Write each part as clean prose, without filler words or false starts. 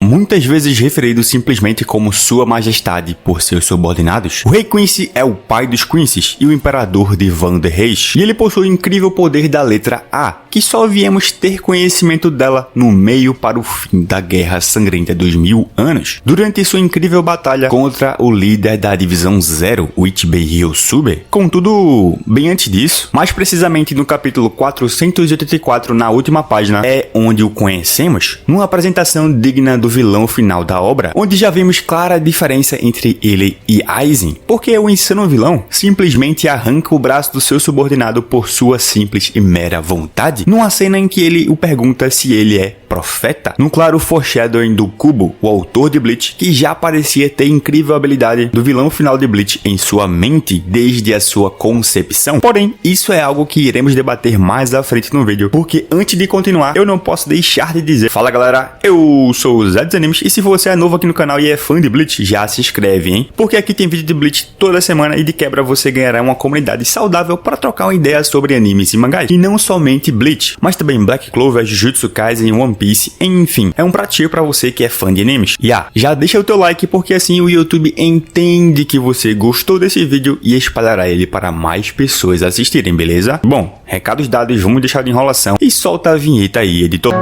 muitas vezes referido simplesmente como Sua Majestade por seus subordinados, o Rei Quincy é o pai dos Quincy's e o imperador de Van der Reis, e ele possui o incrível poder da letra A, que só viemos ter conhecimento dela no meio para o fim da Guerra Sangrenta dos 1000 anos, durante sua incrível batalha contra o líder da Divisão Zero, o Ichibei Ryosuke. Contudo, bem antes disso, mais precisamente no capítulo 484, na última página, é onde o conhecemos, numa apresentação digna do vilão final da obra, onde já vimos clara diferença entre ele e Aizen, porque o insano vilão simplesmente arranca o braço do seu subordinado por sua simples e mera vontade, numa cena em que ele o pergunta se ele é profeta, num claro foreshadowing do Kubo, o autor de Bleach, que já parecia ter incrível habilidade do vilão final de Bleach em sua mente desde a sua concepção. Porém, isso é algo que iremos debater mais à frente no vídeo, porque antes de continuar, eu não posso deixar de dizer: fala galera, eu sou o Zé dos Animes, e se você é novo aqui no canal e é fã de Bleach, já se inscreve, hein? Porque aqui tem vídeo de Bleach toda semana e de quebra você ganhará uma comunidade saudável para trocar uma ideia sobre animes e mangás. E não somente Bleach, mas também Black Clover, Jujutsu Kaisen, One Piece, enfim, é um pratinho para você que é fã de animes. E já deixa o teu like, porque assim o YouTube entende que você gostou desse vídeo e espalhará ele para mais pessoas assistirem, beleza? Bom, recados dados, vamos deixar de enrolação e solta a vinheta aí, editor.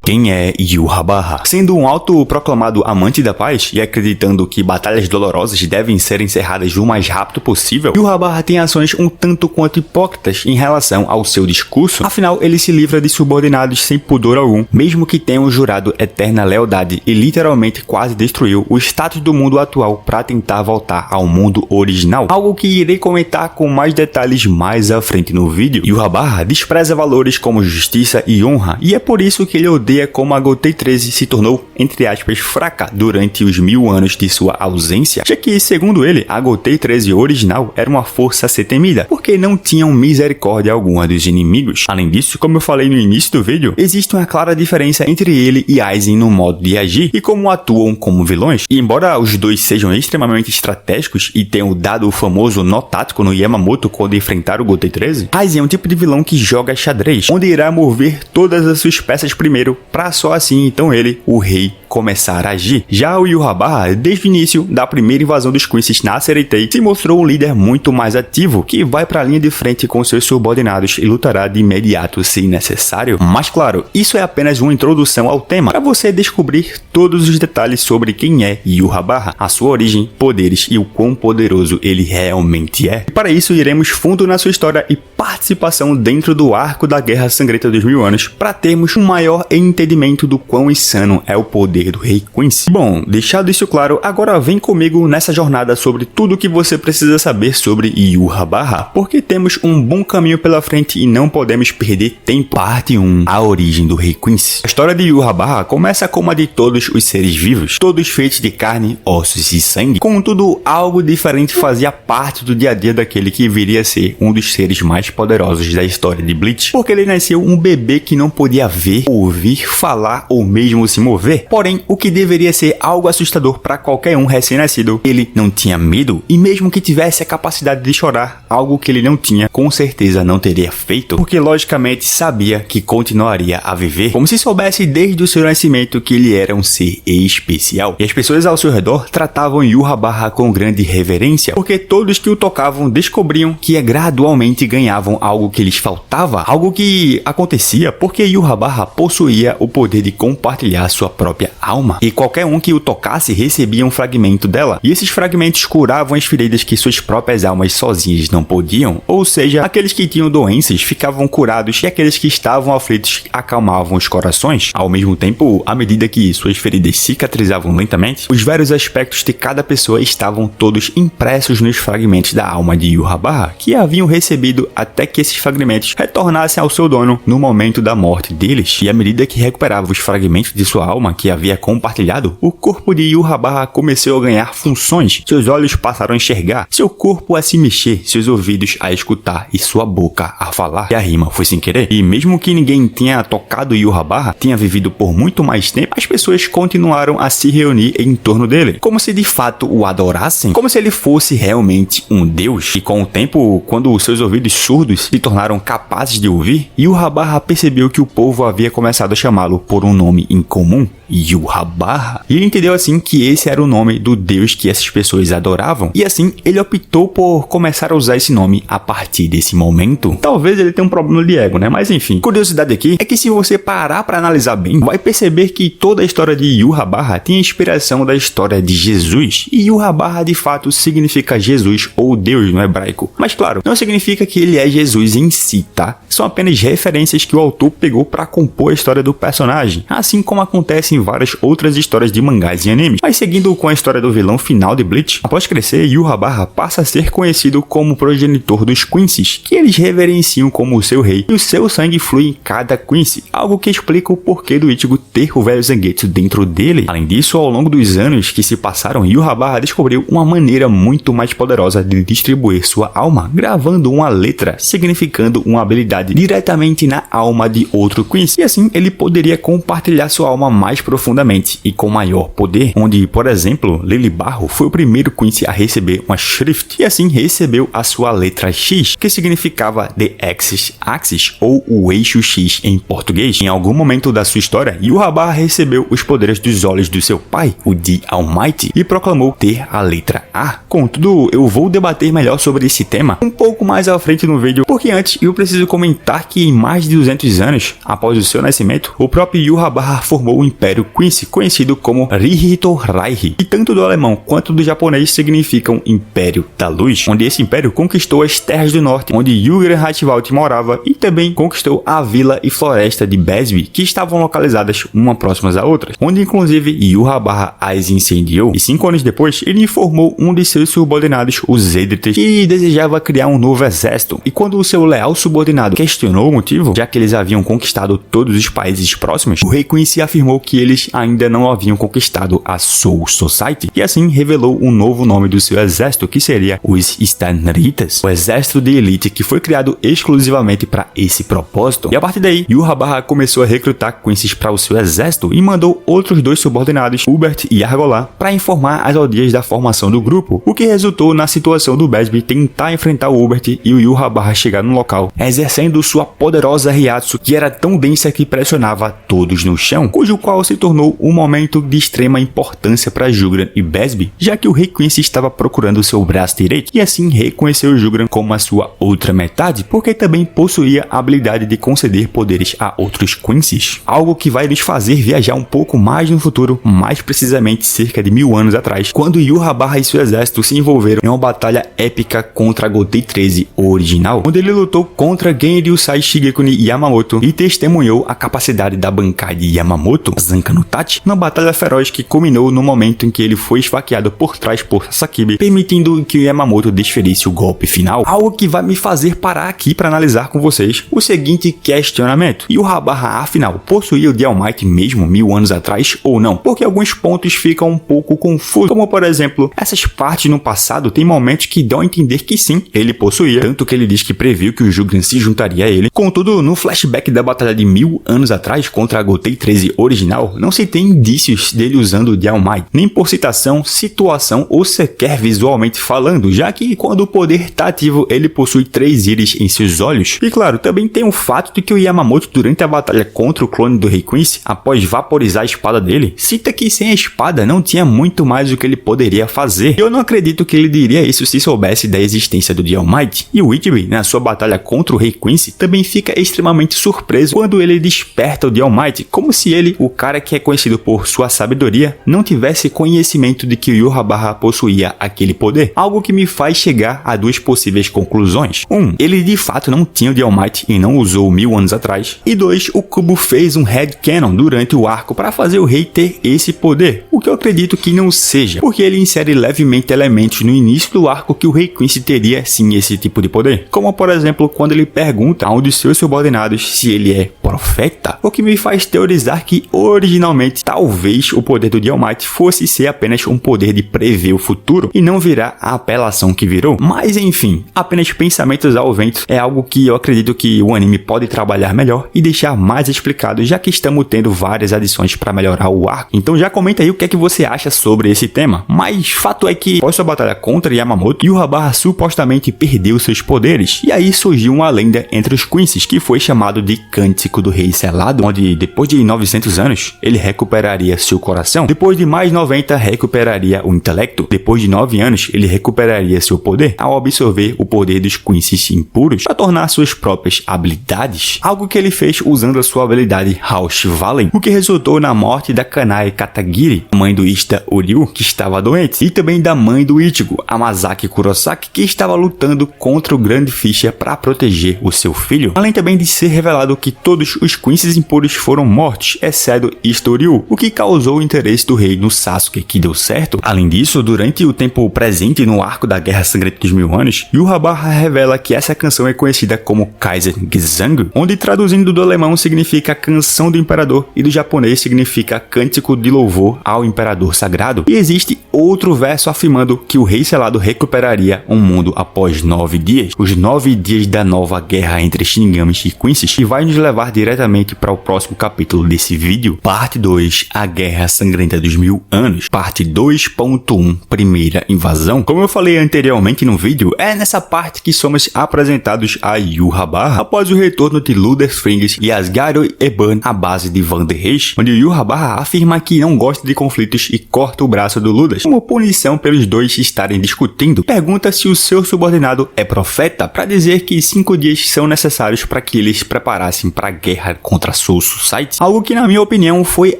Quem é Yhwach? Sendo um autoproclamado amante da paz e acreditando que batalhas dolorosas devem ser encerradas o mais rápido possível, Yhwach tem ações um tanto quanto hipócritas em relação ao seu discurso. Afinal, ele se livra de subordinados sem pudor algum, mesmo que tenham jurado eterna lealdade, e literalmente quase destruiu o status do mundo atual para tentar voltar ao mundo original, algo que irei comentar com mais detalhes mais à frente no vídeo. Yhwach despreza valores como justiça e honra, e é por isso que ele odeia como a Gotei 13 se tornou, entre aspas, fraca durante os 1000 anos de sua ausência, já que, segundo ele, a Gotei 13 original era uma força a ser temida, porque não tinham misericórdia alguma dos inimigos. Além disso, como eu falei no início do vídeo, existe uma clara diferença entre ele e Aizen no modo de agir e como atuam como vilões, e embora os dois sejam extremamente estratégicos e tenham dado o famoso nó tático no Yamamoto quando enfrentaram o Gotei 13, Aizen é um tipo de vilão que joga xadrez, onde irá mover todas as suas peças primeiro, pra só assim então ele, o rei, começar a agir. Já o Yhwach, desde o início da primeira invasão dos Quincy's na Sereitei, se mostrou um líder muito mais ativo, que vai para a linha de frente com seus subordinados e lutará de imediato se necessário. Mas claro, isso é apenas uma introdução ao tema, para você descobrir todos os detalhes sobre quem é Yhwach, a sua origem, poderes e o quão poderoso ele realmente é. E para isso iremos fundo na sua história e participação dentro do arco da Guerra Sangrenta dos 1000 anos, para termos um maior entendimento do quão insano é o poder do Rei Quincy. Bom, deixado isso claro, agora vem comigo nessa jornada sobre tudo o que você precisa saber sobre Yhwach, porque temos um bom caminho pela frente e não podemos perder tempo. Parte 1. A origem do Rei Quincy. A história de Yhwach começa como a de todos os seres vivos, todos feitos de carne, ossos e sangue. Contudo, algo diferente fazia parte do dia a dia daquele que viria a ser um dos seres mais poderosos da história de Bleach, porque ele nasceu um bebê que não podia ver, ouvir, falar ou mesmo se mover. Porém, o que deveria ser algo assustador para qualquer um recém-nascido, ele não tinha medo, e mesmo que tivesse a capacidade de chorar, algo que ele não tinha, com certeza não teria feito, porque logicamente sabia que continuaria a viver, como se soubesse desde o seu nascimento que ele era um ser especial. E as pessoas ao seu redor tratavam Yhwach com grande reverência, porque todos que o tocavam descobriam que gradualmente ganhavam algo que lhes faltava, algo que acontecia porque Yhwach possuía o poder de compartilhar sua própria alma, e qualquer um que o tocasse recebia um fragmento dela, e esses fragmentos curavam as feridas que suas próprias almas sozinhas não podiam, ou seja, aqueles que tinham doenças ficavam curados e aqueles que estavam aflitos acalmavam os corações. Ao mesmo tempo, à medida que suas feridas cicatrizavam lentamente, os vários aspectos de cada pessoa estavam todos impressos nos fragmentos da alma de Yhwach, que haviam recebido até que esses fragmentos retornassem ao seu dono no momento da morte deles, e à medida que recuperava os fragmentos de sua alma que havia havia compartilhado, o corpo de Yhwach começou a ganhar funções. Seus olhos passaram a enxergar, seu corpo a se mexer, seus ouvidos a escutar e sua boca a falar. E a rima foi sem querer. E mesmo que ninguém tenha tocado Yhwach, tinha vivido por muito mais tempo, as pessoas continuaram a se reunir em torno dele, como se de fato o adorassem, como se ele fosse realmente um deus. E com o tempo, quando seus ouvidos surdos se tornaram capazes de ouvir, Yhwach percebeu que o povo havia começado a chamá-lo por um nome incomum, Yhwach. E ele entendeu assim que esse era o nome do deus que essas pessoas adoravam, e assim ele optou por começar a usar esse nome a partir desse momento. Talvez ele tenha um problema de ego, né? Mas enfim, curiosidade aqui é que se você parar para analisar bem, vai perceber que toda a história de Yhwach tem inspiração da história de Jesus, e Yhwach de fato significa Jesus ou Deus no hebraico. Mas claro, não significa que ele é Jesus em si, tá? São apenas referências que o autor pegou para compor a história do personagem, assim como acontece em várias outras histórias de mangás e animes. Mas seguindo com a história do vilão final de Bleach, após crescer, Yhwach passa a ser conhecido como progenitor dos Quincy's, que eles reverenciam como seu rei, e o seu sangue flui em cada Quincy, algo que explica o porquê do Ichigo ter o velho Zangetsu dentro dele. Além disso, ao longo dos anos que se passaram, Yhwach descobriu uma maneira muito mais poderosa de distribuir sua alma, gravando uma letra significando uma habilidade diretamente na alma de outro Quincy, e assim ele poderia compartilhar sua alma mais profundamente e com maior poder, onde, por exemplo, Lily Barro foi o primeiro Quincy a receber uma Shrift, e assim recebeu a sua letra X, que significava The Axis, ou o eixo X em português. Em algum momento da sua história, Yhwach recebeu os poderes dos olhos do seu pai, o The Almighty, e proclamou ter a letra A. Contudo, eu vou debater melhor sobre esse tema um pouco mais à frente no vídeo, porque antes eu preciso comentar que em mais de 200 anos após o seu nascimento, o próprio Yhwach formou o Império Quincy, conhecido como Rihito Reich, e tanto do alemão quanto do japonês significam Império da Luz, onde esse império conquistou as terras do norte, onde Ygritte Hatvalt morava, e também conquistou a vila e floresta de Besby, que estavam localizadas uma próximas a outras, onde inclusive Yhwach as incendiou. E 5 anos depois, ele informou um de seus subordinados, os Eldritch, que desejava criar um novo exército, e quando o seu leal subordinado questionou o motivo, já que eles haviam conquistado todos os países próximos, o rei Quincy afirmou que eles ainda não haviam conquistado a Soul Society, e assim revelou um novo nome do seu exército, que seria os Stanritas, o exército de elite que foi criado exclusivamente para esse propósito. E a partir daí, Yhwach começou a recrutar Quincy's para o seu exército e mandou outros dois subordinados, Hubert e Argolar, para informar as aldeias da formação do grupo, o que resultou na situação do Besby tentar enfrentar o Hubert e o Yhwach chegar no local, exercendo sua poderosa Ryatsu, que era tão densa que pressionava todos no chão, cujo qual se tornou um momento de extrema importância para Jugran e Besby, já que o rei Quincy estava procurando seu braço direito, e assim reconheceu Jugran como a sua outra metade, porque também possuía a habilidade de conceder poderes a outros Quincy's, algo que vai nos fazer viajar um pouco mais no futuro, mais precisamente cerca de 1000 anos atrás, quando Yhwach e seu exército se envolveram em uma batalha épica contra a Gotei 13 original, onde ele lutou contra Genryusai Shigekuni Yamamoto e testemunhou a capacidade da Bankai de Yamamoto, Zanka no Tachi, numa batalha feroz que culminou no momento em que ele foi esfaqueado por trás por Sasakibe, permitindo que o Yamamoto desferisse o golpe final. Algo que vai me fazer parar aqui para analisar com vocês o seguinte questionamento: Yhwach afinal possuía o The Almighty mesmo 1000 anos atrás ou não? Porque alguns pontos ficam um pouco confusos, como por exemplo, essas partes no passado tem momentos que dão a entender que sim, ele possuía, tanto que ele diz que previu que o Jugran se juntaria a ele. Contudo, no flashback da batalha de 1000 anos atrás contra a Gotei 13 original, não se tem indícios dele usando o The Almighty, nem por citação, situação ou sequer visualmente falando, já que quando o poder está ativo, ele possui 3 íris em seus olhos. E claro, também tem o fato de que o Yamamoto, durante a batalha contra o clone do rei Quincy, após vaporizar a espada dele, cita que sem a espada não tinha muito mais o que ele poderia fazer. Eu não acredito que ele diria isso se soubesse da existência do The Almighty. E o Ichigo, na sua batalha contra o rei Quincy, também fica extremamente surpreso quando ele desperta o The Almighty, como se ele, o cara que é conhecido por sua sabedoria, não tivesse conhecimento de que o Yhwach possuía aquele poder. Algo que me faz chegar a duas possíveis conclusões. 1. Ele de fato não tinha o The Almighty e não usou 1000 anos atrás. E 2. O Kubo fez um headcanon durante o arco para fazer o rei ter esse poder, o que eu acredito que não seja, porque ele insere levemente elementos no início do arco que o rei Quincy teria sim esse tipo de poder, como por exemplo quando ele pergunta a um de seus subordinados se ele é profeta, o que me faz teorizar que originalmente possivelmente, talvez o poder do The All Might fosse ser apenas um poder de prever o futuro e não virar a apelação que virou. Mas enfim, apenas pensamentos ao vento é algo que eu acredito que o anime pode trabalhar melhor e deixar mais explicado, já que estamos tendo várias adições para melhorar o arco. Então já comenta aí o que é que você acha sobre esse tema. Mas fato é que após sua batalha contra Yamamoto, Yhwach supostamente perdeu seus poderes, e aí surgiu uma lenda entre os Quincy's que foi chamado de Cântico do Rei Selado, onde depois de 900 anos ele recuperaria seu coração, depois de mais 90 recuperaria o intelecto, depois de 9 anos ele recuperaria seu poder ao absorver o poder dos Quincy's impuros para tornar suas próprias habilidades, algo que ele fez usando a sua habilidade House Valen, o que resultou na morte da Kanae Katagiri, mãe do Ista Uryu, que estava doente, e também da mãe do Ichigo, a Masaki Kurosaki, que estava lutando contra o Grande Fischer para proteger o seu filho, além também de ser revelado que todos os Quincy's impuros foram mortos, exceto Ista Uryu, o que causou o interesse do rei no Sasuke, que deu certo. Além disso, durante o tempo presente no arco da Guerra Sangrenta dos Mil Anos, Yhwach revela que essa canção é conhecida como Kaisergesang, onde traduzindo do alemão significa Canção do Imperador e do japonês significa Cântico de Louvor ao Imperador Sagrado. E existe outro verso afirmando que o Rei Selado recuperaria um mundo após 9 dias, os 9 dias da nova guerra entre Shinigamis e Quincy's, e vai nos levar diretamente para o próximo capítulo desse vídeo, parte 2, a Guerra Sangrenta dos Mil Anos, parte 2.1, Primeira Invasão. Como eu falei anteriormente no vídeo, é nessa parte que somos apresentados a Yhwach após o retorno de Luderfrings e Asgard e Eban à base de Van der Heist, onde Yhwach afirma que não gosta de conflitos e corta o braço do Ludas como punição pelos dois estarem discutindo. Pergunta se o seu subordinado é profeta para dizer que 5 dias são necessários para que eles preparassem para a guerra contra Soul Society, algo que na minha opinião foi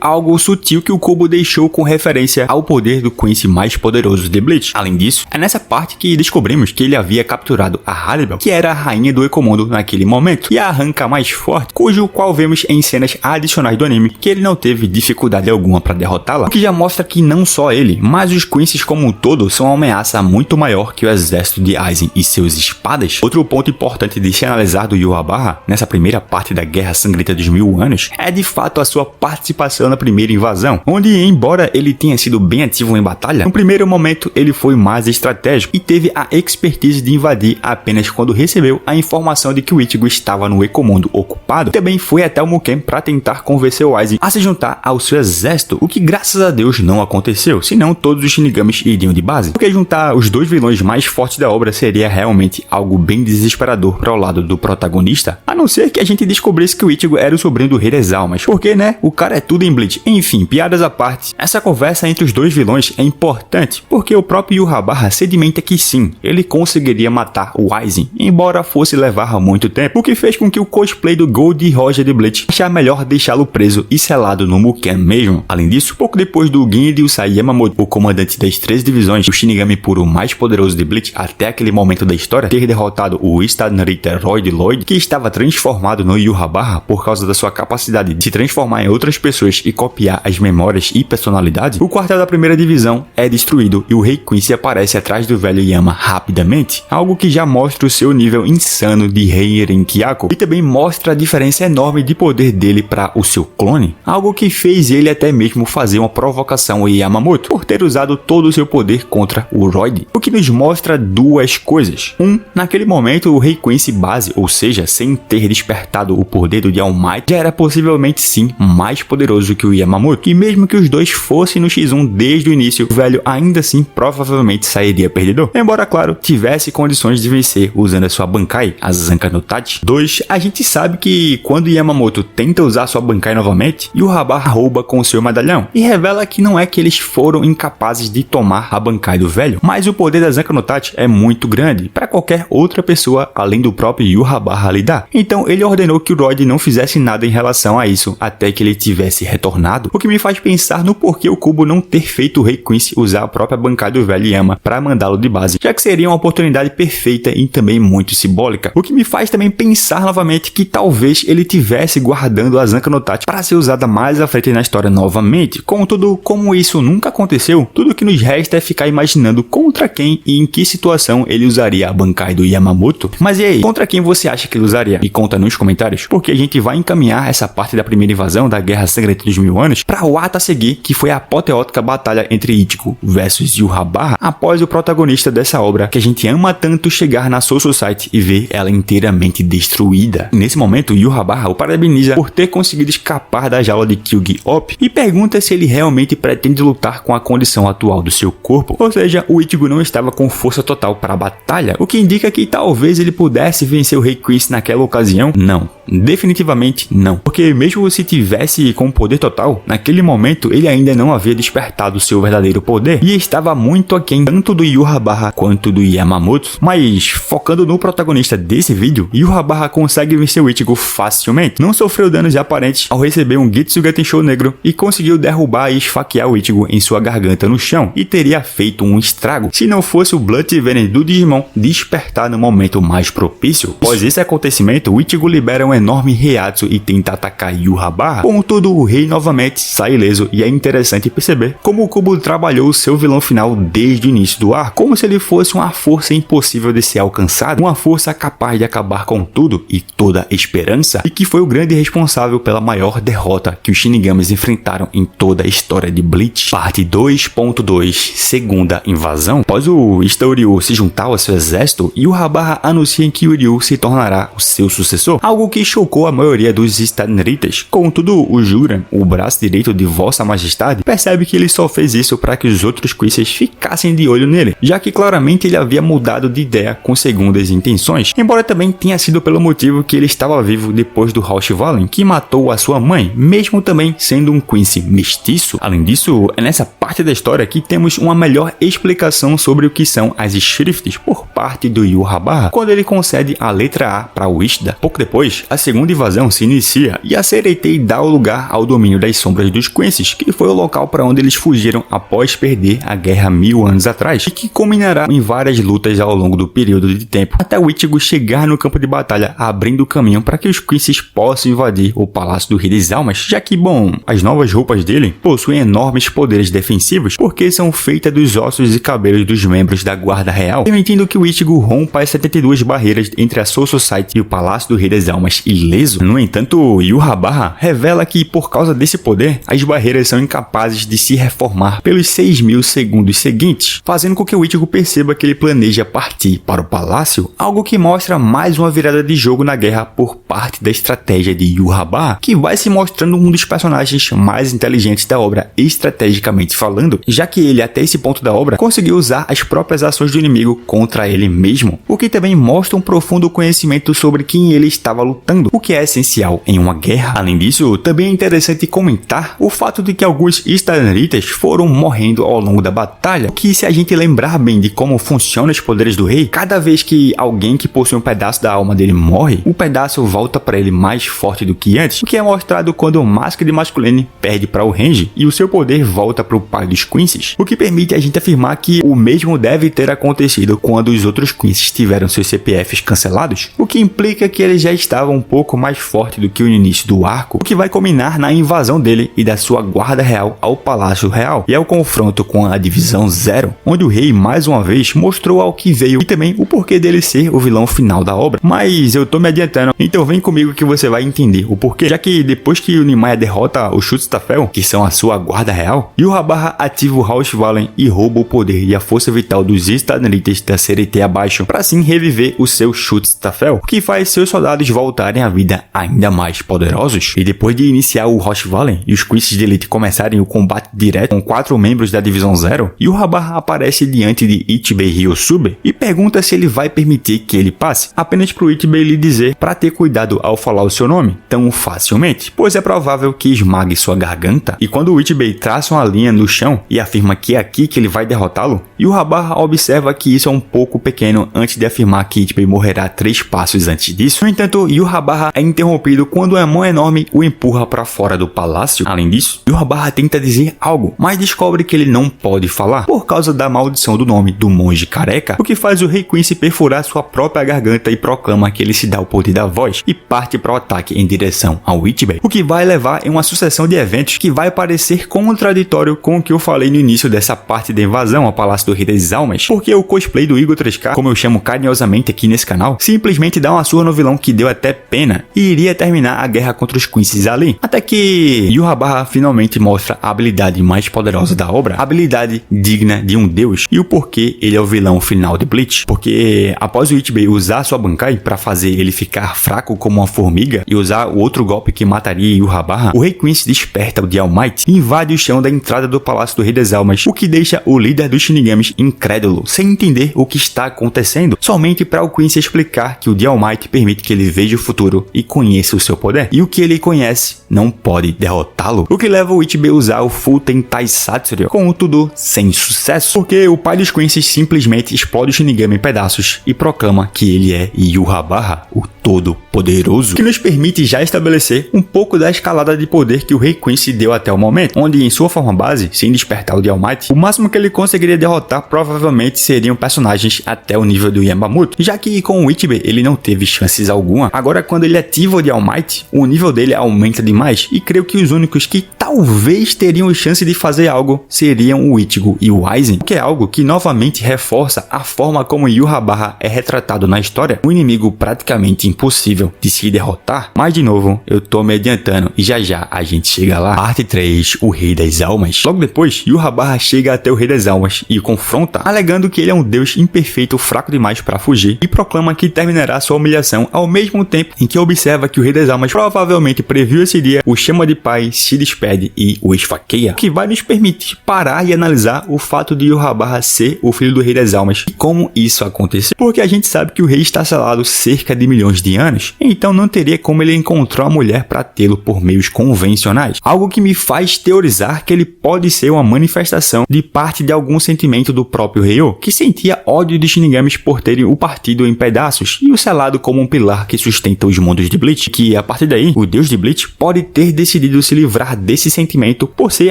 algo sutil que o Kubo deixou com referência ao poder do Quincy mais poderoso de Bleach. Além disso, é nessa parte que descobrimos que ele havia capturado a Haribel, que era a rainha do Ecomundo naquele momento, e a arranca mais forte, cujo qual vemos em cenas adicionais do anime que ele não teve dificuldade alguma para derrotá-la, o que já mostra que não só ele, mas os Quincy's como um todo são uma ameaça muito maior que o exército de Aizen e seus espadas. Outro ponto importante de se analisar do Yhwach nessa primeira parte da Guerra Sangrenta dos Mil Anos é de fato a sua participação na primeira invasão, onde embora ele tenha sido bem ativo em batalha, no primeiro momento ele foi mais estratégico e teve a expertise de invadir apenas quando recebeu a informação de que o Ichigo estava no Ecomundo ocupado. Também foi até o Muken para tentar convencer o Aizen a se juntar ao seu exército, o que graças a Deus não aconteceu, senão todos os Shinigamis iriam de base, porque juntar os dois vilões mais fortes da obra seria realmente algo bem desesperador para o lado do protagonista, a não ser que a gente descobrisse que o Ichigo era o sobrinho do Rei das Almas, porque né, o cara é tudo em Bleach. Enfim, piadas à parte, essa conversa entre os dois vilões é importante, porque o próprio Yhwach sedimenta que sim, ele conseguiria matar o Aizen, embora fosse levar muito tempo, o que fez com que o cosplay do Gold Roger de Bleach achar melhor deixá-lo preso e selado no Muken mesmo. Além disso, pouco depois do Gin Ryusai Yamamoto, o comandante das 3 divisões, o Shinigami puro mais poderoso de Bleach até aquele momento da história, ter derrotado o Standritter Royd Lloyd, que estava transformado no Yhwach por causa da sua capacidade de se transformar em outras pessoas e copiar as memórias e personalidade, o quartel da primeira divisão é destruído e o Rei Quincy aparece atrás do velho Yama rapidamente, algo que já mostra o seu nível insano de Rei Renkiako e também mostra a diferença enorme de poder dele para o seu clone, algo que fez ele até mesmo fazer uma provocação a Yamamoto por ter usado todo o seu poder contra o Royd, o que nos mostra duas coisas. Naquele momento o Rei Quincy base, ou seja, sem ter despertado o poder do The All Might, já era possivelmente sim mais poderoso que o Yamamoto, e mesmo que os dois fossem no X1 desde o início, o velho ainda assim provavelmente sairia perdedor, embora claro, tivesse condições de vencer usando a sua Bankai, a Zanka no Tachi. 2. A gente sabe que quando Yamamoto tenta usar sua Bankai novamente, Yhwach rouba com seu medalhão, e revela que não é que eles foram incapazes de tomar a Bankai do velho, mas o poder da Zanka no Tachi é muito grande para qualquer outra pessoa além do próprio Yhwach lidar. Então ele ordenou que o Royd não fizesse nada em relação a isso até que ele tivesse retornado, o que me faz pensar no porquê o Kubo não ter feito o Rei Quincy usar a própria Bankai do velho Yama para mandá-lo de base, já que seria uma oportunidade perfeita e também muito simbólica, o que me faz também pensar novamente que talvez ele tivesse guardando a Zanka no Tachi para ser usada mais à frente na história novamente. Contudo, como isso nunca aconteceu, tudo que nos resta é ficar imaginando contra quem e em que situação ele usaria a Bankai do Yamamoto. Mas e aí, contra quem você acha que ele usaria? Me conta nos comentários, porque a gente vai encaminhar essa parte da primeira invasão da Guerra Sangrenta dos Mil Anos, para o ato a seguir, que foi a apoteótica batalha entre Ichigo versus Yhwach após o protagonista dessa obra que a gente ama tanto chegar na Soul Society e ver ela inteiramente destruída. Nesse momento, Yhwach o parabeniza por ter conseguido escapar da jaula de Kyuubi Op e pergunta se ele realmente pretende lutar com a condição atual do seu corpo, ou seja, o Ichigo não estava com força total para a batalha, o que indica que talvez ele pudesse vencer o Rei Quincy naquela ocasião. Não, definitivamente não, porque mesmo se tivesse com poder total, naquele momento ele ainda não havia despertado seu verdadeiro poder e estava muito aquém tanto do Yhwach quanto do Yamamoto. Mas focando no protagonista desse vídeo, Yhwach consegue vencer o Ichigo facilmente, não sofreu danos aparentes ao receber um Getsuga Tensho negro e conseguiu derrubar e esfaquear o Ichigo em sua garganta no chão e teria feito um estrago se não fosse o Blood Venom do Digimon despertar no momento mais propício. Após esse acontecimento, o Ichigo libera um enorme Reiatsu e tenta atacar Yhwach. Contudo, o rei novamente sai ileso e é interessante perceber como o Kubo trabalhou seu vilão final desde o início do arco, como se ele fosse uma força impossível de ser alcançada, uma força capaz de acabar com tudo e toda esperança, e que foi o grande responsável pela maior derrota que os Shinigamis enfrentaram em toda a história de Bleach. Parte 2.2, segunda invasão. Após o Istouryu se juntar ao seu exército, Yhwach anuncia que Uryu se tornará o seu sucessor, algo que chocou a maioria dos Stadenritas. Contudo, o Juran, o braço direito de Vossa Majestade, percebe que ele só fez isso para que os outros Quincy's ficassem de olho nele, já que claramente ele havia mudado de ideia com segundas intenções, embora também tenha sido pelo motivo que ele estava vivo depois do House Valen, que matou a sua mãe, mesmo também sendo um Quincy mestiço. Além disso, é nessa parte da história que temos uma melhor explicação sobre o que são as Shrifts por parte do Yhwach, quando ele concede a letra A para o Ishida. Pouco depois, a segunda invasão se inicia e a Sereitei dá o lugar ao domínio das sombras dos Quincy's, que foi o local para onde eles fugiram após perder a guerra 1000 anos atrás, e que culminará em várias lutas ao longo do período de tempo, até o Ichigo chegar no campo de batalha, abrindo o caminho para que os Quincy's possam invadir o Palácio do Rei das Almas, já que, bom, as novas roupas dele possuem enormes poderes defensivos, porque são feitas dos ossos e cabelos dos membros da Guarda Real, permitindo que o Ichigo rompa as 72 barreiras entre a Soul Society e o Palácio do Rei das Almas ileso. No entanto, Yhwach revela que, por causa desse poder, as barreiras são incapazes de se reformar pelos 6.000 segundos seguintes, fazendo com que o Ichigo perceba que ele planeja partir para o palácio, algo que mostra mais uma virada de jogo na guerra por parte da estratégia de Yhwach, que vai se mostrando um dos personagens mais inteligentes da obra estrategicamente falando, já que ele, até esse ponto da obra, conseguiu usar as próprias ações do inimigo contra ele mesmo, o que também mostra um profundo conhecimento sobre quem ele estava lutando, o que é essencial em uma guerra. Além disso, também é interessante comentar o fato de que alguns Stadenritas foram morrendo ao longo da batalha, que, se a gente lembrar bem de como funcionam os poderes do rei, cada vez que alguém que possui um pedaço da alma dele morre, o pedaço volta para ele mais forte do que antes, o que é mostrado quando o Mask de Masculine perde para o Range e o seu poder volta para o pai dos Quincy's, o que permite a gente afirmar que o mesmo deve ter acontecido quando os outros Quincy's tiveram seus CPFs cancelados, o que implica que ele já estava um pouco mais forte do que o início do arco, o que vai culminar na invasão dele e da sua guarda real ao Palácio Real, e ao confronto com a Divisão Zero, onde o rei mais uma vez mostrou ao que veio e também o porquê dele ser o vilão final da obra. Mas eu tô me adiantando, então vem comigo que você vai entender o porquê, já que depois que o Nimaya derrota os Schutzstaffel, que são a sua guarda real, Yhwach ativa o House Valen e rouba o poder e a força vital dos Stadenritas da Sereitei abaixo, para assim reviver o seu Schutzstaffel, o que faz seus soldados voltarem à vida ainda mais poderosos. E depois de iniciar o House Valen e os Quincy's de Elite começarem o combate direto com 4 membros da Divisão Zero, Yhwach aparece diante de Ichibei Ryosube e pergunta se ele vai permitir que ele passe, apenas pro Ichibei lhe dizer para ter cuidado ao falar o seu nome tão facilmente, pois é provável que esmague sua garganta. E quando o Ichibei traça uma linha no chão e afirma que é aqui que ele vai derrotá-lo, Yhwach observa que isso é um pouco pequeno antes de afirmar que Ichibei morrerá 3 passos antes disso. No entanto, Yhwach é interrompido quando uma mão enorme o empurra para fora do palácio. Além disso, Yhwach tenta dizer algo, mas descobre que ele não pode falar por causa da maldição do nome do monge careca, o que faz o Rei Quincy perfurar sua própria garganta e proclama que ele se dá o poder da voz e parte para o ataque em direção ao Ichibei, o que vai levar em uma sucessão de eventos que vai parecer contraditório com o que eu falei no início dessa parte da invasão ao Palácio do Rei das Almas, porque o cosplay do Igor 3K, como eu chamo carinhosamente aqui nesse canal, simplesmente dá uma surra no vilão que deu até pena pena e iria terminar a guerra contra os Quincy's ali. Até que Yhwach finalmente mostra a habilidade mais poderosa da obra, a habilidade digna de um deus, e o porquê ele é o vilão final de Bleach. Porque após o Ichibe usar sua Bankai para fazer ele ficar fraco como uma formiga e usar o outro golpe que mataria Yhwach, o Rei Quincy desperta o The All Might e invade o chão da entrada do Palácio do Rei das Almas, o que deixa o líder dos Shinigamis incrédulo, sem entender o que está acontecendo, somente para o Quincy explicar que o The All Might permite que ele veja o futuro e conheça o seu poder, e o que ele conhece não pode derrotá-lo, o que leva o Ichibe a usar o Full Tentai Satsuri, contudo sem sucesso, porque o pai dos Quincy simplesmente explode o Shinigami em pedaços e proclama que ele é Yhwach, o Todo-Poderoso, que nos permite já estabelecer um pouco da escalada de poder que o Rei Quincy deu até o momento, onde em sua forma base, sem despertar o The All Might, o máximo que ele conseguiria derrotar provavelmente seriam personagens até o nível do Yamamoto, já que com o Ichibe ele não teve chances alguma. Agora quando ele ativa o The All Might, o nível dele aumenta demais, e creio que os únicos que talvez teriam chance de fazer algo seriam o Ichigo e o Aizen, que é algo que novamente reforça a forma como Yhwach é retratado na história, um inimigo praticamente impossível de se derrotar. Mas de novo, eu tô me adiantando e já já a gente chega lá. Parte 3, o Rei das Almas. Logo depois, Yhwach chega até o Rei das Almas e o confronta, alegando que ele é um deus imperfeito, fraco demais para fugir, e proclama que terminará sua humilhação ao mesmo tempo em que observa que o Rei das Almas provavelmente previu esse dia, o chama de pai, se despede e o esfaqueia, que vai nos permitir parar e analisar o fato de Yhwach ser o filho do Rei das Almas e como isso aconteceu, porque a gente sabe que o rei está selado cerca de milhões de anos, então não teria como ele encontrar uma mulher para tê-lo por meios convencionais, algo que me faz teorizar que ele pode ser uma manifestação de parte de algum sentimento do próprio Ryo, que sentia ódio de Shinigamis por terem o partido em pedaços e o selado como um pilar que sustenta os mundos de Bleach, que a partir daí, o deus de Bleach pode ter decidido se livrar desse sentimento por ser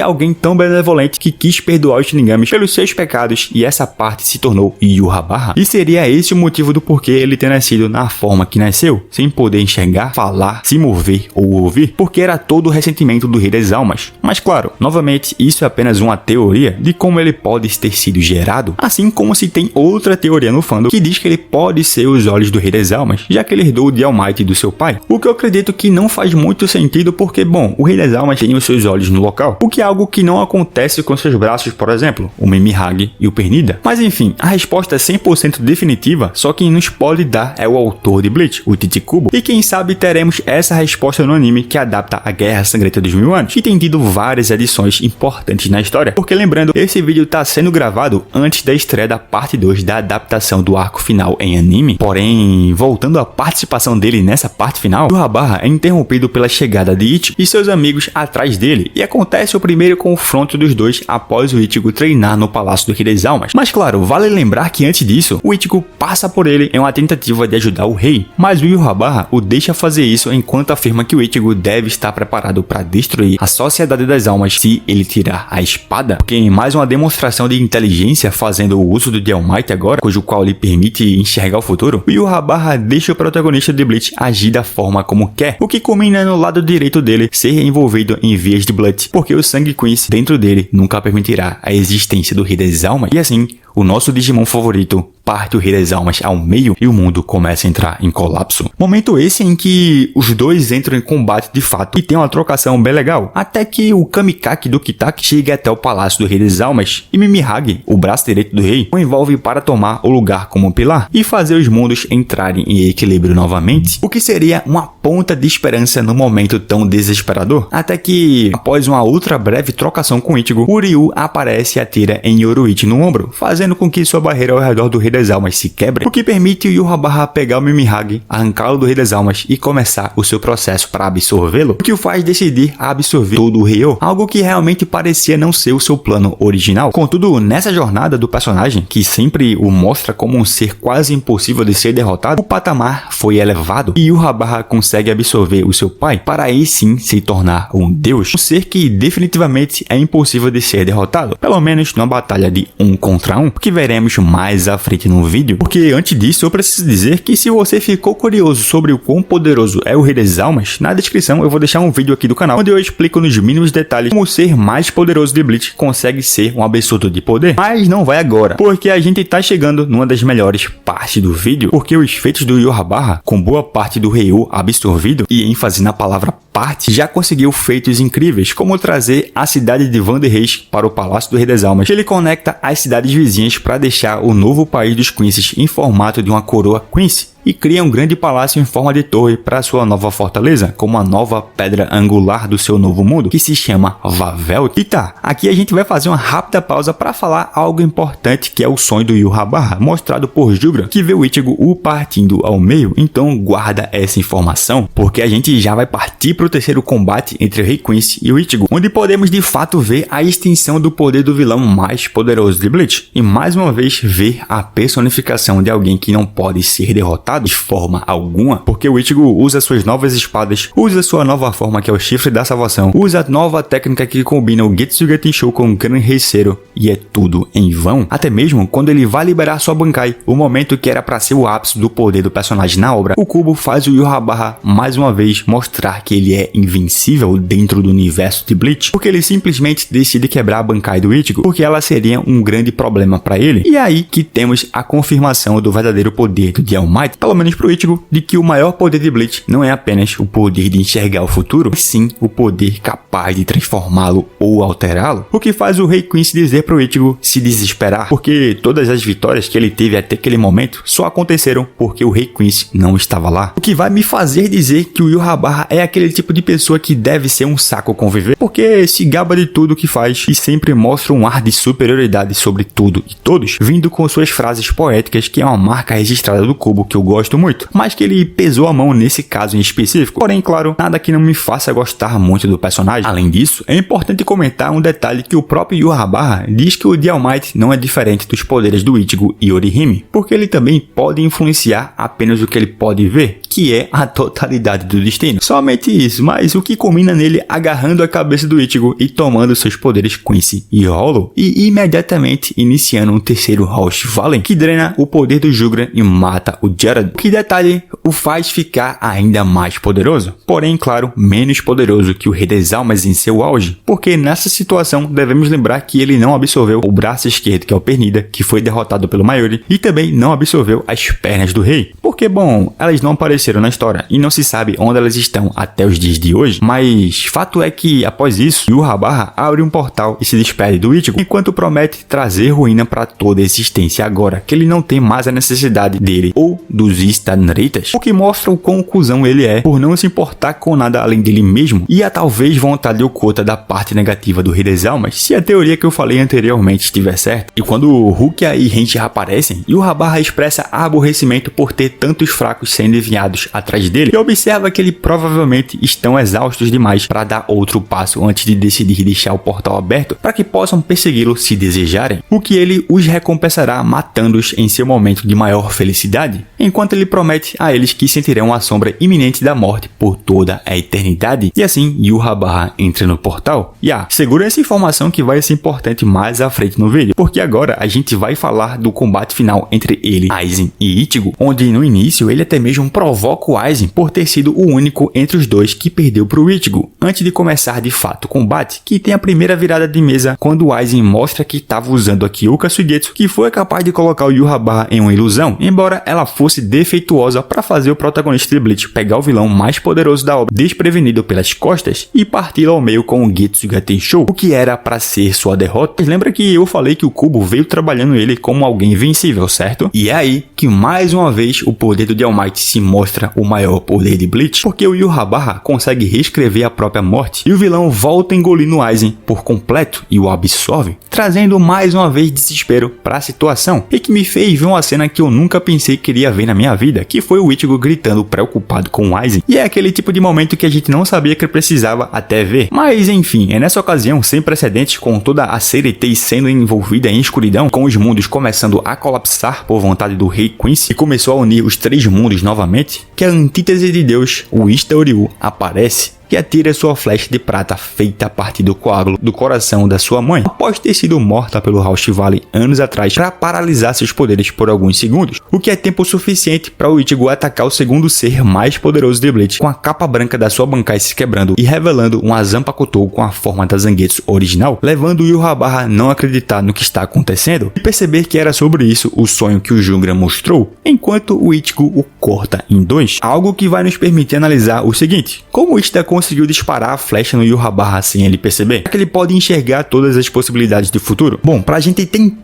alguém tão benevolente que quis perdoar os Shinigamis pelos seus pecados, e essa parte se tornou Yhwach. E seria esse o motivo do porquê ele ter nascido na forma que nasceu, sem poder enxergar, falar, se mover ou ouvir, porque era todo o ressentimento do Rei das Almas. Mas claro, novamente, isso é apenas uma teoria de como ele pode ter sido gerado, assim como se tem outra teoria no fandom que diz que ele pode ser os olhos do Rei das Almas, já que ele herdou o The All Might do seu pai, o que eu acredito que não faz muito sentido porque, bom, o Rei das Almas tem os seus olhos no local, o que é algo que não acontece com seus braços, por exemplo, o Mimihage e o Pernida. Mas enfim, a resposta é 100% definitiva, só quem nos pode dar é o autor de Bleach, o Tite-Kubo, e quem sabe teremos essa resposta no anime que adapta a Guerra Sangrenta dos Mil Anos, e tem tido várias edições importantes na história, porque lembrando, esse vídeo está sendo gravado antes da estreia da parte 2 da adaptação do arco final em anime, porém, voltando à participação dele nessa parte final, Yhwach é interrompido pela chegada de Ichigo e seus amigos atrás dele, e acontece o primeiro confronto dos dois após o Ichigo treinar no Palácio do Rei das Almas. Mas claro, vale lembrar que antes disso, o Ichigo passa por ele em uma tentativa de ajudar o rei, mas o Yhwach o deixa fazer isso enquanto afirma que o Ichigo deve estar preparado para destruir a Sociedade das Almas se ele tirar a espada, porque em mais uma demonstração de inteligência fazendo o uso do The All Might agora, cujo qual lhe permite enxergar o futuro, o Yhwach deixa o protagonista de Bleach agir da forma como quer, o que culmina no lado direito dele ser envolvido em vias de Blood, porque o sangue Quincy dentro dele nunca permitirá a existência do Rei das Almas, e assim, o nosso Digimon favorito parte o Rei das Almas ao meio e o mundo começa a entrar em colapso. Momento esse em que os dois entram em combate de fato e tem uma trocação bem legal, até que o Kamikake do Kitaki chega até o Palácio do Rei das Almas e Mimihage, o braço direito do rei, o envolve para tomar o lugar como pilar e fazer os mundos entrarem em equilíbrio novamente, o que seria uma ponta de esperança no momento tão desesperador, até que, após uma outra breve trocação com Ichigo, o Ryu aparece e atira em Yoruichi no ombro, fazendo com que sua barreira ao redor do Rei das Almas se quebre, o que permite o Yhwach pegar o Mimihage, arrancá-lo do Rei das Almas e começar o seu processo para absorvê-lo, o que o faz decidir a absorver todo o Ryo, algo que realmente parecia não ser o seu plano original. Contudo, nessa jornada do personagem, que sempre o mostra como um ser quase impossível de ser derrotado, o patamar foi elevado e Yhwach consegue absorver o seu pai para aí sim se tornar um deus, um ser que definitivamente é impossível de ser derrotado, pelo menos numa batalha de 1 contra 1. o que veremos mais à frente no vídeo. Porque antes disso eu preciso dizer que se você ficou curioso sobre o quão poderoso é o Rei das Almas, na descrição eu vou deixar um vídeo aqui do canal onde eu explico nos mínimos detalhes como o ser mais poderoso de Bleach consegue ser um absurdo de poder. Mas não vai agora, porque a gente tá chegando numa das melhores partes do vídeo, porque os feitos do Yhwach, com boa parte do Ryu absorvido e ênfase na palavra parte, já conseguiu feitos incríveis, como trazer a cidade de Vanderreis para o Palácio do Rei das Almas. Ele conecta as cidades vizinhas para deixar o novo país dos Quincy's em formato de uma coroa Quincy, e cria um grande palácio em forma de torre para sua nova fortaleza, com uma nova pedra angular do seu novo mundo, que se chama Vavelt. E tá, aqui a gente vai fazer uma rápida pausa para falar algo importante, que é o sonho do Yhwach, mostrado por Jugra, que vê o Ichigo o partindo ao meio. Então guarda essa informação, porque a gente já vai partir para o terceiro combate entre o Rei Quincy e o Ichigo, onde podemos de fato ver a extensão do poder do vilão mais poderoso de Bleach, e mais uma vez ver a personificação de alguém que não pode ser derrotado de forma alguma, porque o Ichigo usa suas novas espadas, usa sua nova forma, que é o chifre da salvação, usa a nova técnica que combina o Getsuga Tensho com o Gran Reiseiro, e é tudo em vão. Até mesmo quando ele vai liberar sua Bankai, o momento que era para ser o ápice do poder do personagem na obra, o Kubo faz o Yhwach mais uma vez mostrar que ele é invencível dentro do universo de Bleach, porque ele simplesmente decide quebrar a Bankai do Ichigo, porque ela seria um grande problema para ele. E é aí que temos a confirmação do verdadeiro poder do All Might, pelo menos pro Ichigo, de que o maior poder de Bleach não é apenas o poder de enxergar o futuro, mas sim o poder capaz de transformá-lo ou alterá-lo, o que faz o Rei Quincy dizer pro Ichigo se desesperar, porque todas as vitórias que ele teve até aquele momento só aconteceram porque o Rei Quincy não estava lá, o que vai me fazer dizer que o Yhwach é aquele tipo de pessoa que deve ser um saco conviver, porque se gaba de tudo que faz e sempre mostra um ar de superioridade sobre tudo e todos, vindo com suas frases poéticas, que é uma marca registrada do Kubo que eu gosto muito, mas que ele pesou a mão nesse caso em específico. Porém, claro, nada que não me faça gostar muito do personagem. Além disso, é importante comentar um detalhe que o próprio Yhwach diz que o All Might não é diferente dos poderes do Ichigo e Orihime, porque ele também pode influenciar apenas o que ele pode ver, que é a totalidade do destino. Somente isso, mas o que combina nele agarrando a cabeça do Ichigo e tomando seus poderes Quincy e Hollow, e imediatamente iniciando um terceiro Rosh Valen, que drena o poder do Jugra e mata o Gerald, que detalhe o faz ficar ainda mais poderoso, porém, claro, menos poderoso que o Rei das Almas em seu auge, porque nessa situação devemos lembrar que ele não absorveu o braço esquerdo, que é o Pernida, que foi derrotado pelo Mayuri, e também não absorveu as pernas do rei, porque, bom, elas não apareceram na história e não se sabe onde elas estão até os dias de hoje, mas fato é que após isso, Yhwach abre um portal e se despede do Ichigo, enquanto promete trazer ruína para toda a existência agora, que ele não tem mais a necessidade dele ou dos Stanritas, o que mostra o quão cuzão ele é por não se importar com nada além dele mesmo, e a talvez vontade oculta da parte negativa do Rei das Almas, se a teoria que eu falei anteriormente estiver certa. E quando Rukia e Henchi aparecem, Yhwach expressa aborrecimento por ter tantos fracos sendo enviados atrás dele, e observa que ele provavelmente estão exaustos demais para dar outro passo antes de decidir deixar o portal aberto para que possam persegui-lo se desejarem, o que ele os recompensará matando-os em seu momento de maior felicidade, enquanto ele promete a eles que sentirão a sombra iminente da morte por toda a eternidade. E assim, Yhwach entra no portal. E segura essa informação que vai ser importante mais à frente no vídeo, porque agora a gente vai falar do combate final entre ele, Aizen e Ichigo, onde no início ele até mesmo provoca o Aizen por ter sido o único entre os dois que perdeu pro Ichigo, antes de começar de fato o combate, que tem a primeira virada de mesa quando o Aizen mostra que estava usando a Kyoka Suigetsu, que foi capaz de colocar o Yhwach em uma ilusão, embora ela fosse defeituosa para fazer o protagonista de Bleach pegar o vilão mais poderoso da obra desprevenido pelas costas e partir ao meio com o Getsuga Tensho, o que era para ser sua derrota. Mas lembra que eu falei que o Kubo veio trabalhando ele como alguém invencível, certo? E é aí que mais uma vez o poder do All Might se mostra o maior poder de Bleach, porque o Yhwach consegue reescrever a própria morte e o vilão volta a engolir no Aizen por completo e o absorve, trazendo mais uma vez desespero para a situação, e que me fez ver uma cena que eu nunca pensei que iria ver na minha vida, que foi o Ichigo gritando preocupado com o Aizen, e é aquele tipo de momento que a gente não sabia que precisava até ver. Mas enfim, é nessa ocasião sem precedentes, com toda a Seretei sendo envolvida em escuridão, com os mundos começando a colapsar por vontade do Rei Quincy, e começou a unir os três mundos novamente, que a antítese de Deus, o Ista Oryu, aparece e atira sua flecha de prata feita a partir do coágulo do coração da sua mãe, após ter sido morta pelo Rausch Valley anos atrás, para paralisar seus poderes por alguns segundos, o que é tempo suficiente para o Ichigo atacar o segundo ser mais poderoso de Bleach, com a capa branca da sua Bankai se quebrando e revelando um Zanpakutou com a forma da Zangetsu original, levando o Yhwach a não acreditar no que está acontecendo e perceber que era sobre isso o sonho que o Jungra mostrou, enquanto o Ichigo o corta em dois, algo que vai nos permitir analisar o seguinte: como Ishida conseguiu disparar a flecha no Yhwach sem ele perceber? Será que ele pode enxergar todas as possibilidades do futuro? Bom, pra gente tentar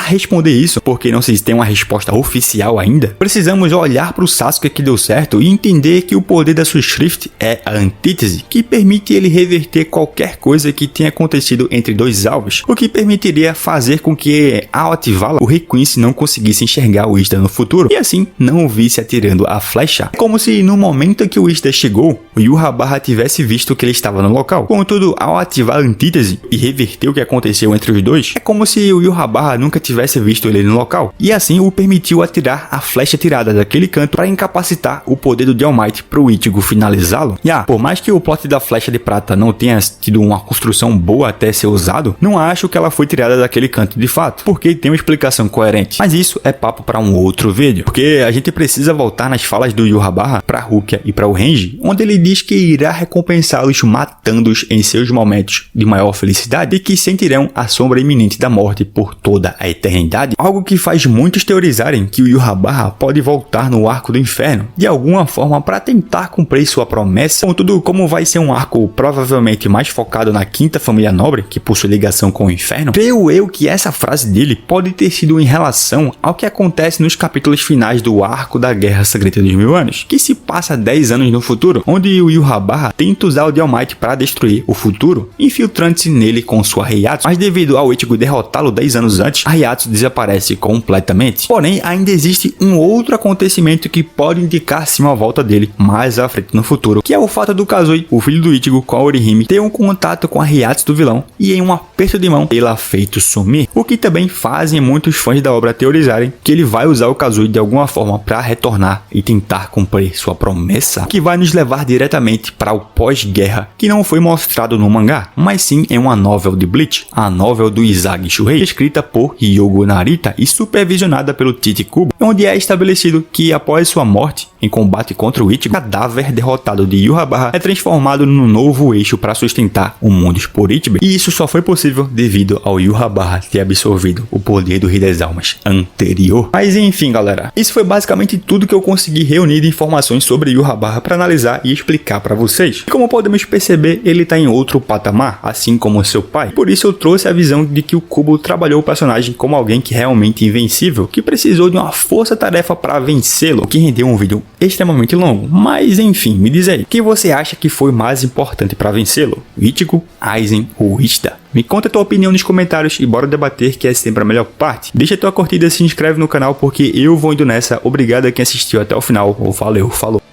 responder isso, porque não se tem uma resposta oficial ainda, precisamos olhar para o Sasuke que deu certo e entender que o poder da sua Shrift é a antítese, que permite ele reverter qualquer coisa que tenha acontecido entre dois alvos, o que permitiria fazer com que, ao ativá-la, o Requince não conseguisse enxergar o Ishida no futuro e assim não o visse atirando a flecha. É como se no momento que o Ishida chegou, o Yhwach tivesse visto que ele estava no local. Contudo, ao ativar a antítese e reverter o que aconteceu entre os dois, é como se o Yhwach nunca tivesse visto ele no local, e assim o permitiu atirar a flecha tirada daquele canto para incapacitar o poder do All Might para o Ichigo finalizá-lo. E por mais que o plot da flecha de prata não tenha tido uma construção boa até ser usado, não acho que ela foi tirada daquele canto de fato, porque tem uma explicação coerente. Mas isso é papo para um outro vídeo, porque a gente precisa voltar nas falas do Yhwach para Rukia e para o Renji, onde ele diz que irá recompensá-los matando-os em seus momentos de maior felicidade e que sentirão a sombra iminente da morte por toda a eternidade, algo que faz muitos teorizarem que o Yhwach pode voltar no arco do inferno de alguma forma para tentar cumprir sua promessa. Contudo, como vai ser um arco provavelmente mais focado na quinta família nobre, que possui ligação com o inferno, creio eu que essa frase dele pode ter sido em relação ao que acontece nos capítulos finais do arco da Guerra Sangrenta dos 1000 anos, que se passa 10 anos no futuro, onde o Yhwach tenta usar o All Might para destruir o futuro, infiltrando-se nele com sua Heiatsu, mas devido ao Ichigo derrotá-lo 10 anos antes, a Heiatsu desaparece completamente. Porém, ainda existe um outro acontecimento que pode indicar sim a volta dele mais à frente no futuro, que é o fato do Kazui, o filho do Ichigo, com a Orihime, ter um contato com a Heiatsu do vilão e em um aperto de mão tê-la feito sumir, o que também fazem muitos fãs da obra teorizarem que ele vai usar o Kazui de alguma forma para retornar e tentar cumprir sua promessa, que vai nos levar diretamente para o pós-guerra, que não foi mostrado no mangá, mas sim em uma novel de Bleach, a novel do Izagi Shuhei, escrita por Hyogo Narita e supervisionada pelo Tite Kubo, onde é estabelecido que após sua morte em combate contra o Ichigo, o cadáver derrotado de Yhwach é transformado num novo eixo para sustentar o mundo por Ichiban, e isso só foi possível devido ao Yhwach ter absorvido o poder do Rei das Almas anterior. Mas enfim, galera, isso foi basicamente tudo que eu consegui reunir de informações sobre Yhwach para analisar e explicar para vocês. E como podemos perceber, ele está em outro patamar, assim como seu pai. Por isso eu trouxe a visão de que o Kubo trabalhou o personagem como alguém que realmente invencível, que precisou de uma força-tarefa para vencê-lo, o que rendeu um vídeo extremamente longo. Mas enfim, me diz aí, quem você acha que foi mais importante para vencê-lo? Ichigo, Aizen ou Ishida? Me conta a tua opinião nos comentários e bora debater, que é sempre a melhor parte. Deixa a tua curtida e se inscreve no canal, porque eu vou indo nessa. Obrigado a quem assistiu até o final. Valeu, falou!